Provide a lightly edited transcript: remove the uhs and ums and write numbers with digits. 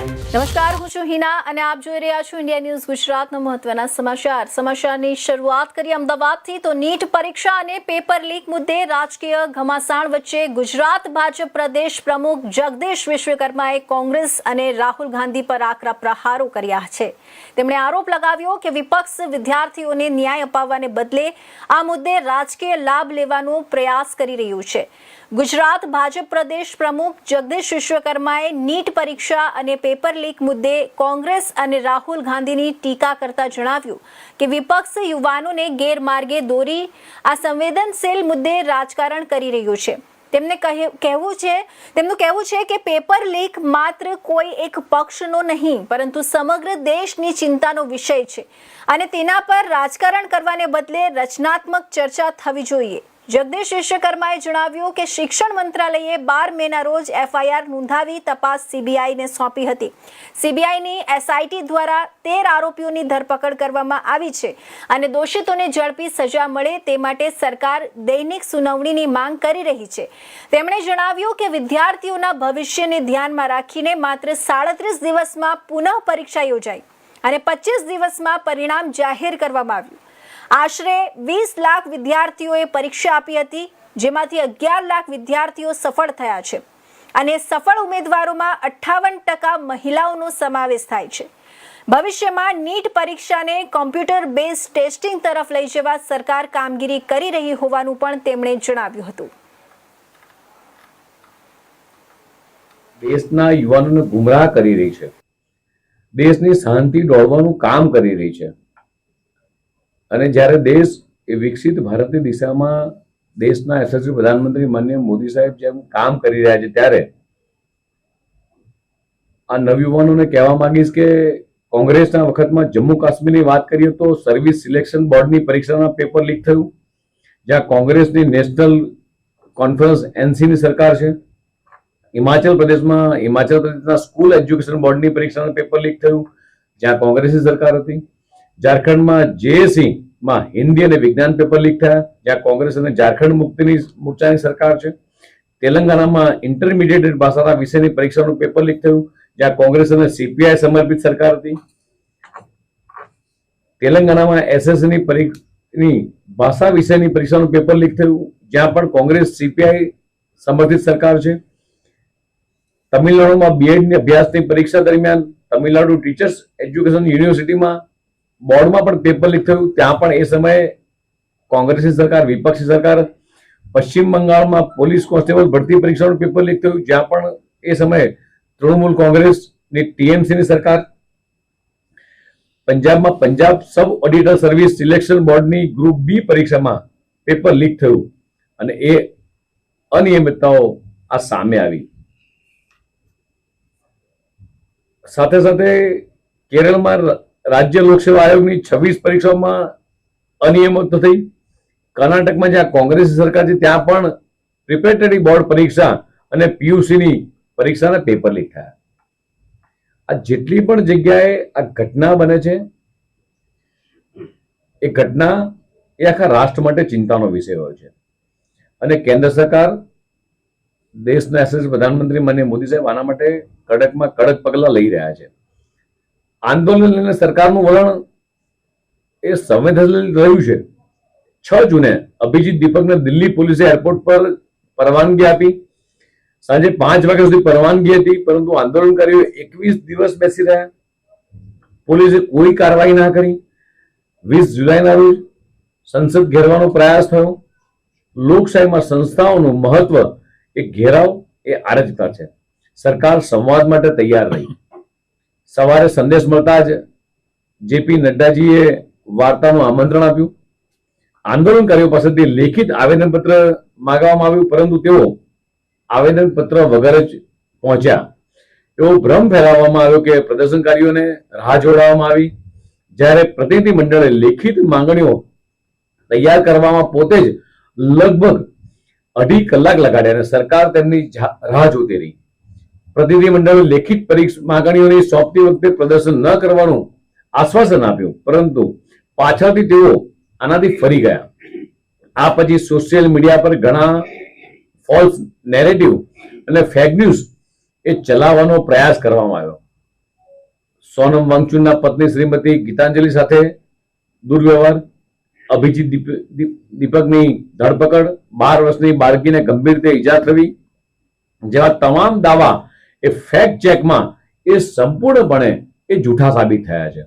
નમસ્કાર, હું છું હિના અને આપ જોઈ રહ્યા છો ઇન્ડિયા ન્યૂઝ ગુજરાતના મહત્વના સમાચારની શરૂઆત કરી અમદાવાદથી। તો નીટ પરીક્ષા અને પેપર લીક મુદ્દે રાજકીય ઘમાસાણ વચ્ચે ગુજરાત ભાજપ પ્રદેશ પ્રમુખ જગદીશ વિશ્વકર્માએ કોંગ્રેસ અને રાહુલ ગાંધી પર આકરા પ્રહારો કર્યા છે। તેમણે આરોપ લગાવ્યો કે વિપક્ષ વિદ્યાર્થીઓને ન્યાય અપાવવાને બદલે આ મુદ્દે રાજકીય લાભ લેવાનો પ્રયાસ કરી રહ્યું છે। ગુજરાત ભાજપ પ્રદેશ પ્રમુખ જગદીશ વિશ્વકર્માએ નીટ પરીક્ષા અને પેપર લીક મુદ્દે કોંગ્રેસ અને રાહુલ ગાંધીની ટીકા કરતા જણાવ્યું કે વિપક્ષ યુવાનોને ગેરમાર્ગે દોરી આ સંવેદનશીલ મુદ્દે રાજકારણ કરી રહ્યું છે। તેમનું કહેવું છે કે પેપર લીક માત્ર કોઈ એક પક્ષનો નહીં પરંતુ સમગ્ર દેશની ચિંતાનો વિષય છે અને તેના પર રાજકારણ કરવાને બદલે રચનાત્મક ચર્ચા થવી જોઈએ। જગદીશ વિશ્વકર્માએ જણાવ્યું કે શિક્ષણ મંત્રાલયે 12 મેના રોજ એફઆઈઆર નોંધાવી તપાસ સીબીઆઈને સોંપી હતી। સીબીઆઈની એસઆઈટી દ્વારા 13 આરોપીઓની ધરપકડ કરવામાં આવી છે અને દોષિતોને ઝડપી સજા મળે તે માટે સરકાર દૈનિક સુનાવણીની માંગ કરી રહી છે। તેમણે જણાવ્યું કે વિદ્યાર્થીઓના ભવિષ્યને ધ્યાનમાં રાખીને માત્ર 37 દિવસમાં પુનઃ પરીક્ષા યોજાઈ અને 25 દિવસમાં પરિણામ જાહેર કરવામાં આવ્યું। આશરે 20 લાખ વિદ્યાર્થીઓએ પરીક્ષા આપી હતી, જેમાંથી 11 લાખ વિદ્યાર્થીઓ સફળ થયા છે અને સફળ ઉમેદવારોમાં 58% મહિલાઓનો સમાવેશ થાય છે। ભવિષ્યમાં નીટ પરીક્ષાને કોમ્પ્યુટર બેઝ ટેસ્ટિંગ તરફ લઈ જવા સરકાર કામગીરી કરી રહી હોવાનું પણ તેમણે જણાવ્યું હતું। દેશના યુવાનોને ગુમરાહ કરી રહી છે, દેશની શાંતિ દોડવાનું કામ કરી રહી છે અને જ્યારે દેશ એ વિકસિત ભારતની દિશામાં દેશના યશસ્વી પ્રધાનમંત્રી માનનીય મોદી સાહેબ જેમ કામ કરી રહ્યા છે, ત્યારે આ નવયુવાનોને કહેવા માંગીશ કે કોંગ્રેસના વખતમાં જમ્મુ કાશ્મીરની વાત કરીએ તો સર્વિસ સિલેક્શન બોર્ડની પરીક્ષાના પેપર લીક થયું, જ્યાં કોંગ્રેસની નેશનલ કોન્ફરન્સ એનસીની સરકાર છે। હિમાચલ પ્રદેશના સ્કૂલ એજ્યુકેશન બોર્ડની પરીક્ષાનું પેપર લીક થયું, જ્યાં કોંગ્રેસની સરકાર હતી। ઝારખંડમાં જેએસસી માં હિન્દી અને વિજ્ઞાન પેપર લીક થયા, જ્યાં કોંગ્રેસ અને ઝારખંડ મુક્તિ મોરચાની સરકાર છે। તેલંગાણામાં ઇન્ટરમીડિયેટ ભાષાના વિષયની પરીક્ષાનું પેપર લીક થયું, જ્યાં કોંગ્રેસ અને સીપીઆઈ સમર્પિત સરકાર હતી। તેલંગાણામાં એસએસસીની ભાષા વિષયની પરીક્ષાનું પેપર લીક થયું, જ્યાં પણ કોંગ્રેસ સીપીઆઈ સમર્થિત સરકાર છે। તમિલનાડુમાં બીએડની અભ્યાસની પરીક્ષા દરમિયાન તમિલનાડુ ટીચર્સ એજ્યુકેશન યુનિવર્સિટીમાં બોર્ડમાં પણ પેપર લીક થયું, ત્યાં પણ એ સમયે કોંગ્રેસની સરકાર, વિપક્ષી સરકાર। પશ્ચિમ બંગાળમાં પોલીસ કોન્સ્ટેબલ ભરતી પરીક્ષાનું પેપર લીક થયું, જ્યાં પણ એ સમયે તૃણમૂલ કોંગ્રેસની ટીએમસીની સરકાર। પંજાબમાં Punjab sub auditor service selection બોર્ડની ગ્રુપ બી પરીક્ષામાં પેપર લીક થયું અને એ અનિયમિતતાઓ આ સામે આવી। સાથે સાથે કેરળમાં રાજ્ય લોકસેવા આયોગની 26 પરીક્ષાઓમાં અનિયમિતતા થઈ। કર્ણાટકમાં જ્યાં કોંગ્રેસની સરકાર છે, ત્યાં પણ પ્રિપેરેટરી બોર્ડ પરીક્ષા અને પીયુસીની પરીક્ષાના પેપર લીક થયા। આ જેટલી પણ જગ્યાએ આ ઘટના બને છે, એ ઘટના એ આખા રાષ્ટ્ર માટે ચિંતાનો વિષય હોય છે અને કેન્દ્ર સરકાર, દેશના યશસ્વી પ્રધાનમંત્રી માનનીય મોદી સાહેબ આના માટે કડકમાં કડક પગલાં લઈ રહ્યા છે। આંદોલન લઈને સરકારનું વલણ એ સંવેદનશીલ રહ્યું છે। 6 જૂને અભિજીત દીપકને દિલ્હી પોલીસે એરપોર્ટ પર પરવાનગી આપી, સાંજે 5 વાગ્યા સુધી પરવાનગી હતી, પરંતુ આંદોલનકારીઓ 21 દિવસ બેસી રહ્યા, પોલીસે કોઈ કાર્યવાહી ના કરી। 20 જુલાઈના રોજ સંસદ ઘેરવાનો પ્રયાસ થયો। લોકશાહીમાં સંસ્થાઓનું મહત્વ એ ઘેરાવ એ અરાજકતા છે। સરકાર સંવાદ માટે તૈયાર રહી। સવારે સંદેશ મળતા જ જેપી નડ્ડાજીએ વાર્તાનું આમંત્રણ આપ્યું। આંદોલનકારીઓ પાસેથી લેખિત આવેદનપત્ર માંગવામાં આવ્યું, પરંતુ તેઓ આવેદનપત્ર વગર જ પહોંચ્યા। એવો ભ્રમ ફેલાવવામાં આવ્યો કે પ્રદર્શનકારીઓને રાહ જોડાવવામાં આવી, જ્યારે પ્રતિનિધિ મંડળે લેખિત માંગણીઓ તૈયાર કરવામાં પોતે જ લગભગ 2.5 કલાક લગાડ્યા અને સરકાર તેમની રાહ જોતી રહી। પ્રતિનિધિ મંડળે લેખિત માંગણીઓની સોંપતી વખતે પ્રદર્શન ન કરવાનું આશ્વાસન આપ્યું, પરંતુ પાછળથી તેઓ આનાથી ફરી ગયા। આ પછી સોશિયલ મીડિયા પર ઘણા ફોલ્સ નેરેટિવ અને ફેક ન્યૂઝ એ ચલાવવાનો પ્રયાસ કરવામાં આવ્યો। સોનમ વાંગચુકના પત્ની શ્રીમતી ગીતાંજલિ સાથે દુર્વ્યવહાર, અભિજીત દીપકની ધરપકડ, 12 વર્ષની બાળકીને ગંભીર રીતે ઈજા થવી જેવા તમામ દાવા એ ફેક્ટ ચેકમાં એ સંપૂર્ણપણે એ જૂઠા સાબિત થયા છે.